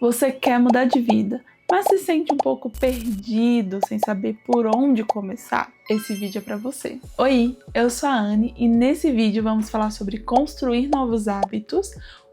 Você quer mudar de vida, mas se sente um pouco perdido, sem saber por onde começar? Esse vídeo é para você. Oi, eu sou a Anne e nesse vídeo vamos falar sobre construir novos hábitos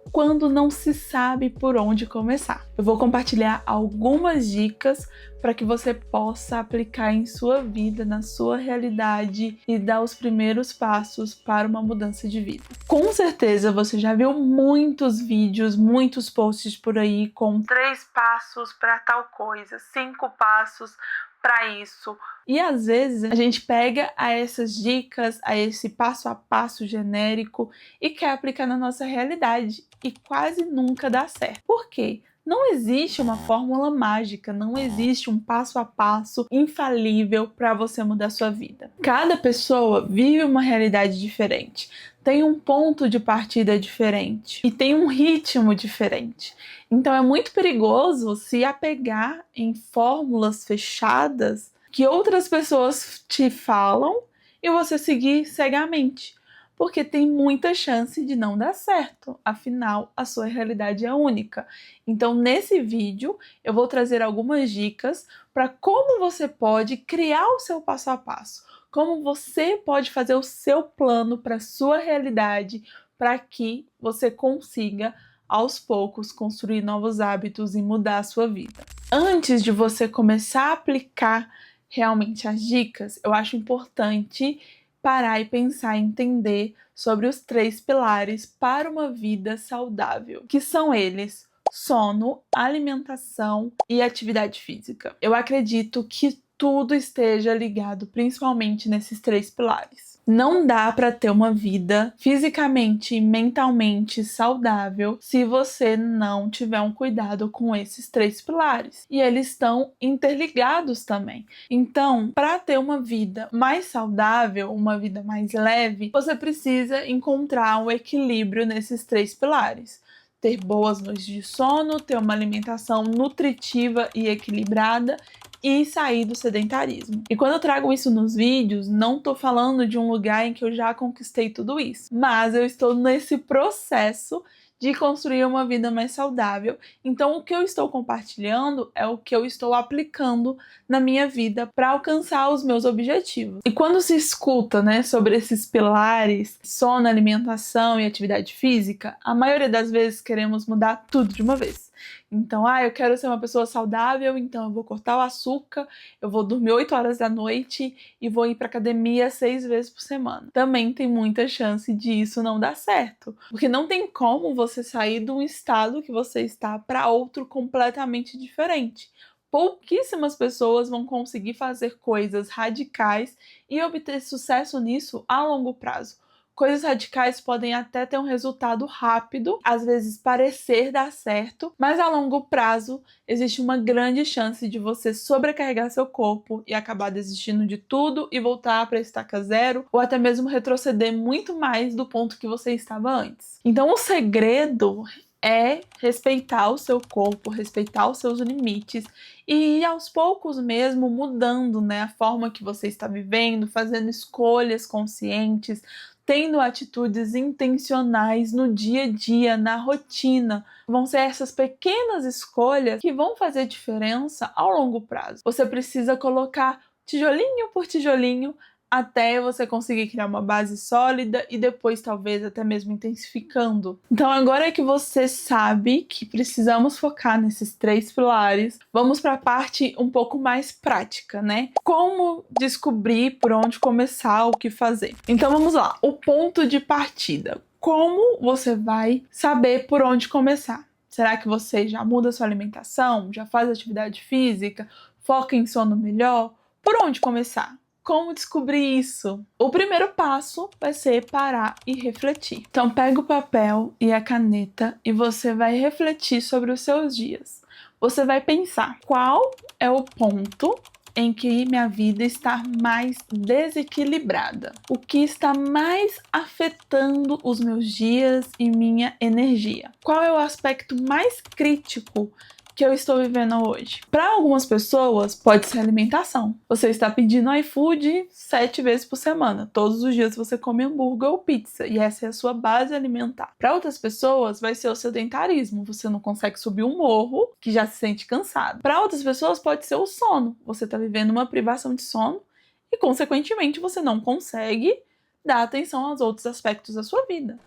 quando não se sabe por onde começar. Eu vou compartilhar algumas dicas para que você possa aplicar em sua vida, na sua realidade e dar os primeiros passos para uma mudança de vida. Com certeza você já viu muitos vídeos, muitos posts por aí com 3 passos para tal coisa, 5 passos para isso. E às vezes a gente pega a essas dicas, a esse passo a passo genérico e quer aplicar na nossa realidade e quase nunca dá certo. Por quê? Não existe uma fórmula mágica, não existe um passo a passo infalível para você mudar sua vida. Cada pessoa vive uma realidade diferente, tem um ponto de partida diferente e tem um ritmo diferente. Então é muito perigoso se apegar em fórmulas fechadas que outras pessoas te falam e você seguir cegamente, porque tem muita chance de não dar certo, afinal a sua realidade é única. Então nesse vídeo eu vou trazer algumas dicas para como você pode criar o seu passo a passo, como você pode fazer o seu plano para a sua realidade, para que você consiga aos poucos construir novos hábitos e mudar a sua vida. Antes de você começar a aplicar realmente as dicas, eu acho importante parar e pensar e entender sobre os 3 pilares para uma vida saudável, que são eles: sono, alimentação e atividade física. Eu acredito que tudo esteja ligado principalmente nesses 3 pilares. Não dá para ter uma vida fisicamente e mentalmente saudável se você não tiver um cuidado com esses 3 pilares. E eles estão interligados também. Então, para ter uma vida mais saudável, uma vida mais leve, você precisa encontrar um equilíbrio nesses 3 pilares. Ter boas noites de sono, ter uma alimentação nutritiva e equilibrada e sair do sedentarismo. E quando eu trago isso nos vídeos, não tô falando de um lugar em que eu já conquistei tudo isso, mas eu estou nesse processo de construir uma vida mais saudável. Então o que eu estou compartilhando é o que eu estou aplicando na minha vida para alcançar os meus objetivos. E quando se escuta, sobre esses pilares, sono, alimentação e atividade física, a maioria das vezes queremos mudar tudo de uma vez. Então, eu quero ser uma pessoa saudável, então eu vou cortar o açúcar, eu vou dormir 8 horas da noite e vou ir para academia 6 vezes por semana. Também tem muita chance de isso não dar certo, porque não tem como você sair de um estado que você está para outro completamente diferente. Pouquíssimas pessoas vão conseguir fazer coisas radicais e obter sucesso nisso a longo prazo. Coisas radicais podem até ter um resultado rápido, às vezes parecer dar certo, mas a longo prazo existe uma grande chance de você sobrecarregar seu corpo e acabar desistindo de tudo e voltar para a estaca zero, ou até mesmo retroceder muito mais do ponto que você estava antes. Então o segredo é respeitar o seu corpo, respeitar os seus limites e ir aos poucos mesmo mudando, a forma que você está vivendo, fazendo escolhas conscientes, tendo atitudes intencionais no dia a dia, na rotina. Vão ser essas pequenas escolhas que vão fazer diferença ao longo prazo. Você precisa colocar tijolinho por tijolinho até você conseguir criar uma base sólida e depois talvez até mesmo intensificando. Então agora que você sabe que precisamos focar nesses 3 pilares, vamos para a parte um pouco mais prática, Como descobrir por onde começar, o que fazer. Então vamos lá, o ponto de partida. Como você vai saber por onde começar? Será que você já muda sua alimentação, já faz atividade física, foca em sono melhor? Por onde começar? Como descobrir isso? O primeiro passo vai ser parar e refletir. Então pega o papel e a caneta e você vai refletir sobre os seus dias. Você vai pensar qual é o ponto em que minha vida está mais desequilibrada. O que está mais afetando os meus dias e minha energia? Qual é o aspecto mais crítico que eu estou vivendo hoje? Para algumas pessoas, pode ser alimentação. Você está pedindo iFood 7 vezes por semana. Todos os dias você come hambúrguer ou pizza. E essa é a sua base alimentar. Para outras pessoas, vai ser o sedentarismo. Você não consegue subir um morro, que já se sente cansado. Para outras pessoas, pode ser o sono. Você está vivendo uma privação de sono e, consequentemente, você não consegue dar atenção aos outros aspectos da sua vida.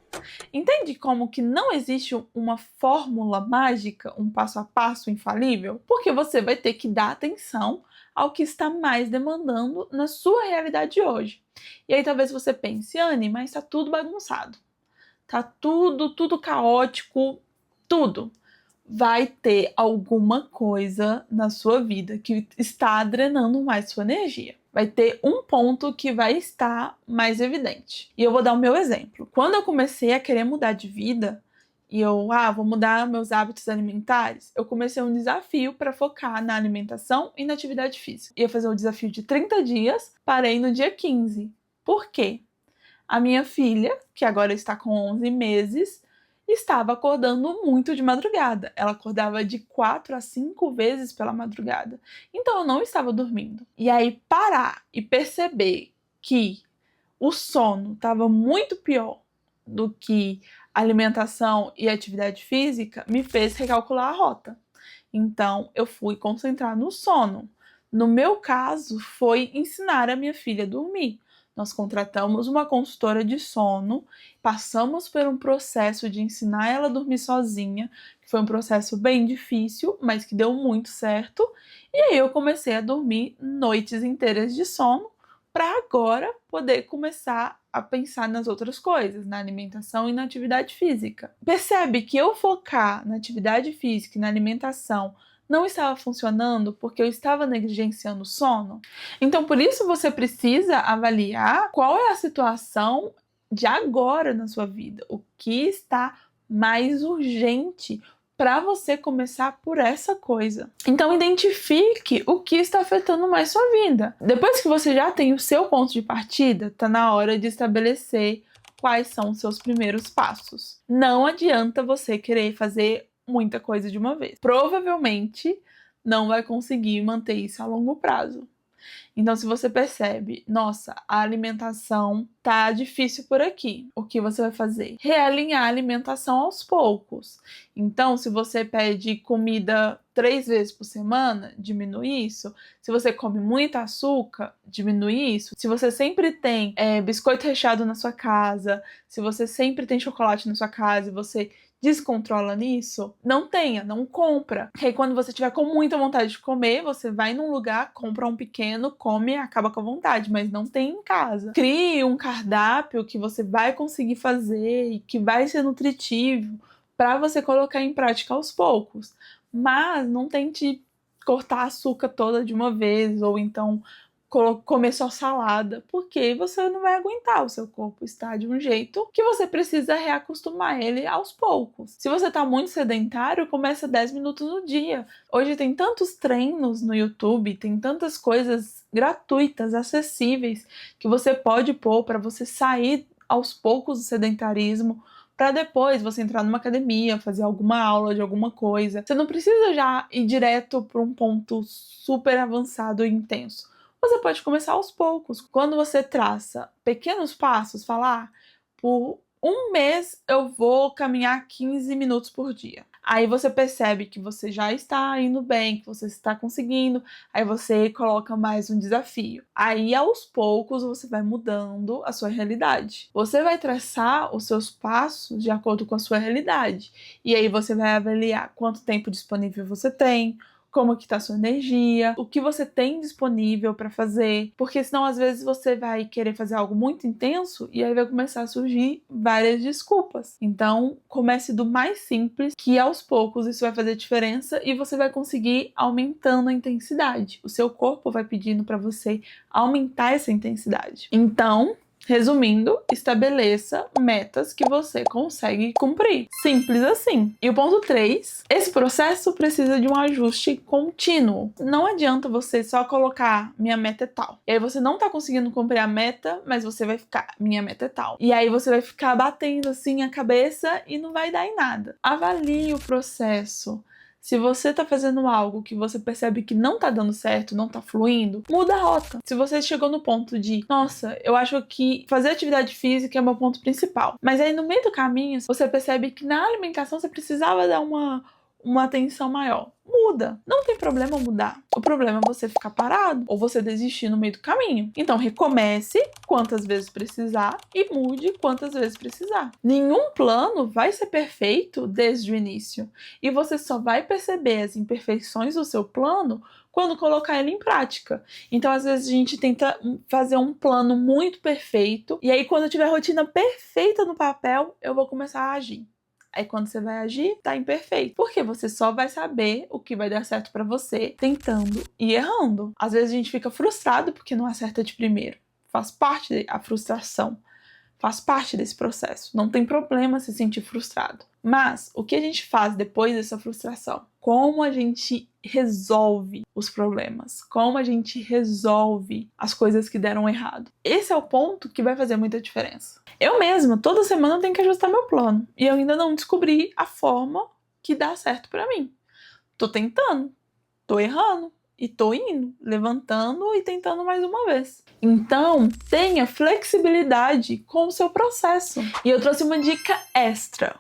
Entende como que não existe uma fórmula mágica, um passo a passo infalível? Porque você vai ter que dar atenção ao que está mais demandando na sua realidade de hoje. E aí talvez você pense, Anne, mas tá tudo bagunçado. Tá tudo caótico, tudo. Vai ter alguma coisa na sua vida que está drenando mais sua energia. Vai ter um ponto que vai estar mais evidente. E eu vou dar o meu exemplo. Quando eu comecei a querer mudar de vida, e eu, vou mudar meus hábitos alimentares, eu comecei um desafio para focar na alimentação e na atividade física. Ia fazer um desafio de 30 dias, parei no dia 15. Por quê? A minha filha, que agora está com 11 meses, estava acordando muito de madrugada. Ela acordava de 4 a 5 vezes pela madrugada. Então eu não estava dormindo. E aí parar e perceber que o sono estava muito pior do que alimentação e atividade física me fez recalcular a rota. Então eu fui concentrar no sono. No meu caso, foi ensinar a minha filha a dormir. Nós contratamos uma consultora de sono, passamos por um processo de ensinar ela a dormir sozinha, que foi um processo bem difícil, mas que deu muito certo. E aí eu comecei a dormir noites inteiras de sono, para agora poder começar a pensar nas outras coisas, na alimentação e na atividade física. Percebe que eu focar na atividade física e na alimentação não estava funcionando porque eu estava negligenciando o sono? Então, por isso você precisa avaliar qual é a situação de agora na sua vida, o que está mais urgente para você começar por essa coisa. Então, identifique o que está afetando mais sua vida. Depois que você já tem o seu ponto de partida, está na hora de estabelecer quais são os seus primeiros passos. Não adianta você querer fazer muita coisa de uma vez. Provavelmente não vai conseguir manter isso a longo prazo. Então, se você percebe, nossa, a alimentação tá difícil por aqui, o que você vai fazer? Realinhar a alimentação aos poucos. Então, se você pede comida 3 vezes por semana, diminui isso. Se você come muito açúcar, diminui isso. Se você sempre tem biscoito recheado na sua casa, se você sempre tem chocolate na sua casa e você descontrola nisso, não tenha, não compra. Porque aí quando você tiver com muita vontade de comer, você vai num lugar, compra um pequeno, come e acaba com a vontade, mas não tem em casa. Crie um cardápio que você vai conseguir fazer e que vai ser nutritivo para você colocar em prática aos poucos. Mas não tente cortar a açúcar toda de uma vez, ou então comer só salada, porque você não vai aguentar, o seu corpo está de um jeito que você precisa reacostumar ele aos poucos. Se você está muito sedentário, começa 10 minutos no dia. Hoje tem tantos treinos no YouTube, tem tantas coisas gratuitas, acessíveis, que você pode pôr para você sair aos poucos do sedentarismo, para depois você entrar numa academia, fazer alguma aula de alguma coisa. Você não precisa já ir direto para um ponto super avançado e intenso. Você pode começar aos poucos. Quando você traça pequenos passos, falar, por um mês eu vou caminhar 15 minutos por dia. Aí você percebe que você já está indo bem, que você está conseguindo, aí você coloca mais um desafio. Aí aos poucos você vai mudando a sua realidade. Você vai traçar os seus passos de acordo com a sua realidade. E aí você vai avaliar quanto tempo disponível você tem, como que tá a sua energia, o que você tem disponível para fazer, porque senão às vezes você vai querer fazer algo muito intenso e aí vai começar a surgir várias desculpas. Então, comece do mais simples, que aos poucos isso vai fazer diferença e você vai conseguir aumentando a intensidade. O seu corpo vai pedindo para você aumentar essa intensidade. Então, resumindo, estabeleça metas que você consegue cumprir. Simples assim. E o ponto 3, esse processo precisa de um ajuste contínuo. Não adianta você só colocar minha meta é tal. E aí você não tá conseguindo cumprir a meta, mas você vai ficar, minha meta é tal. E aí você vai ficar batendo assim a cabeça e não vai dar em nada. Avalie o processo. Se você tá fazendo algo que você percebe que não tá dando certo, não tá fluindo, muda a rota. Se você chegou no ponto de, nossa, eu acho que fazer atividade física é meu ponto principal, mas aí no meio do caminho você percebe que na alimentação você precisava dar uma atenção maior. Muda. Não tem problema mudar. O problema é você ficar parado ou você desistir no meio do caminho. Então recomece quantas vezes precisar e mude quantas vezes precisar. Nenhum plano vai ser perfeito desde o início. E você só vai perceber as imperfeições do seu plano quando colocar ele em prática. Então, às vezes, a gente tenta fazer um plano muito perfeito, e aí, quando eu tiver a rotina perfeita no papel, eu vou começar a agir. Aí quando você vai agir, tá imperfeito. Porque você só vai saber o que vai dar certo pra você tentando e errando. Às vezes a gente fica frustrado porque não acerta de primeiro. Faz parte da frustração. Faz parte desse processo. Não tem problema se sentir frustrado. Mas o que a gente faz depois dessa frustração? Como a gente resolve os problemas? Como a gente resolve as coisas que deram errado? Esse é o ponto que vai fazer muita diferença. Eu mesma, toda semana, eu tenho que ajustar meu plano. E eu ainda não descobri a forma que dá certo pra mim. Tô tentando, tô errando. E tô indo, levantando e tentando mais uma vez. Então, tenha flexibilidade com o seu processo. E eu trouxe uma dica extra,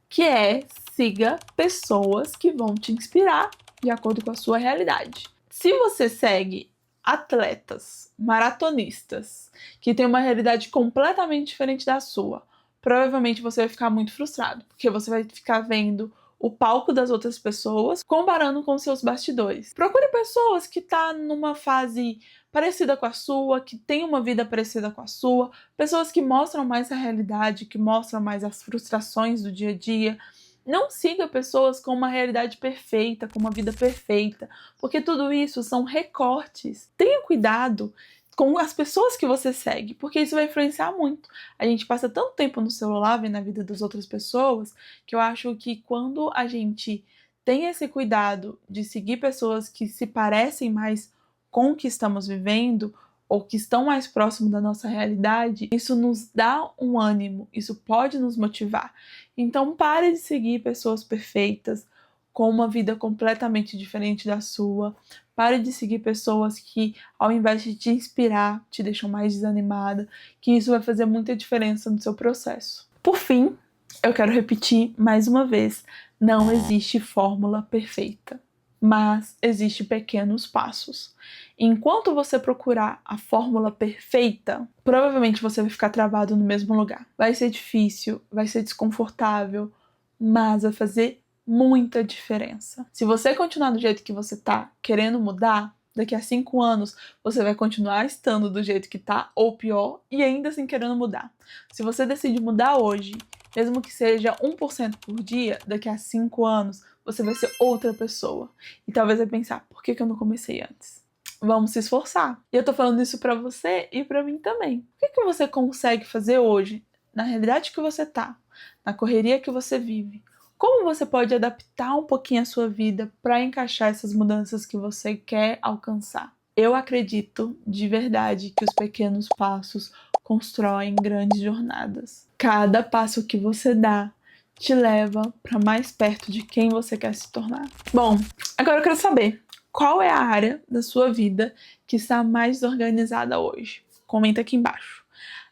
que é siga pessoas que vão te inspirar de acordo com a sua realidade. Se você segue atletas, maratonistas, que têm uma realidade completamente diferente da sua, provavelmente você vai ficar muito frustrado, porque você vai ficar vendo o palco das outras pessoas, comparando com seus bastidores. Procure pessoas que estão numa fase parecida com a sua, que têm uma vida parecida com a sua, pessoas que mostram mais a realidade, que mostram mais as frustrações do dia a dia. Não siga pessoas com uma realidade perfeita, com uma vida perfeita, porque tudo isso são recortes. Tenha cuidado com as pessoas que você segue, porque isso vai influenciar muito. A gente passa tanto tempo no celular vendo a vida das outras pessoas, que eu acho que quando a gente tem esse cuidado de seguir pessoas que se parecem mais com o que estamos vivendo, ou que estão mais próximos da nossa realidade, isso nos dá um ânimo, isso pode nos motivar. Então pare de seguir pessoas perfeitas, com uma vida completamente diferente da sua. Pare de seguir pessoas que, ao invés de te inspirar, te deixam mais desanimada, que isso vai fazer muita diferença no seu processo. Por fim, eu quero repetir mais uma vez, não existe fórmula perfeita, mas existem pequenos passos. Enquanto você procurar a fórmula perfeita, provavelmente você vai ficar travado no mesmo lugar. Vai ser difícil, vai ser desconfortável, mas vai fazer muita diferença. Se você continuar do jeito que você tá, querendo mudar, daqui a 5 anos você vai continuar estando do jeito que tá, ou pior, e ainda assim querendo mudar. Se você decide mudar hoje, mesmo que seja 1% por dia, daqui a 5 anos você vai ser outra pessoa. E talvez vai pensar, por que eu não comecei antes? Vamos se esforçar. E eu tô falando isso pra você e pra mim também. O que você consegue fazer hoje, na realidade que você tá, na correria que você vive? Como você pode adaptar um pouquinho a sua vida para encaixar essas mudanças que você quer alcançar? Eu acredito de verdade que os pequenos passos constroem grandes jornadas. Cada passo que você dá te leva para mais perto de quem você quer se tornar. Bom, agora eu quero saber, qual é a área da sua vida que está mais desorganizada hoje? Comenta aqui embaixo.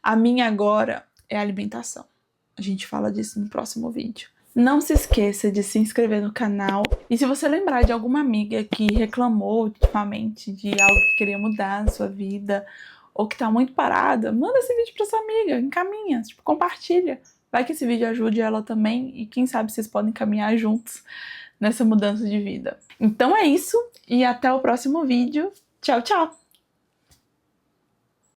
A minha agora é a alimentação. A gente fala disso no próximo vídeo. Não se esqueça de se inscrever no canal. E se você lembrar de alguma amiga que reclamou ultimamente de algo que queria mudar na sua vida, ou que tá muito parada, manda esse vídeo pra sua amiga, encaminha, compartilha. Vai que esse vídeo ajude ela também e quem sabe vocês podem caminhar juntos nessa mudança de vida. Então é isso e até o próximo vídeo. Tchau, tchau!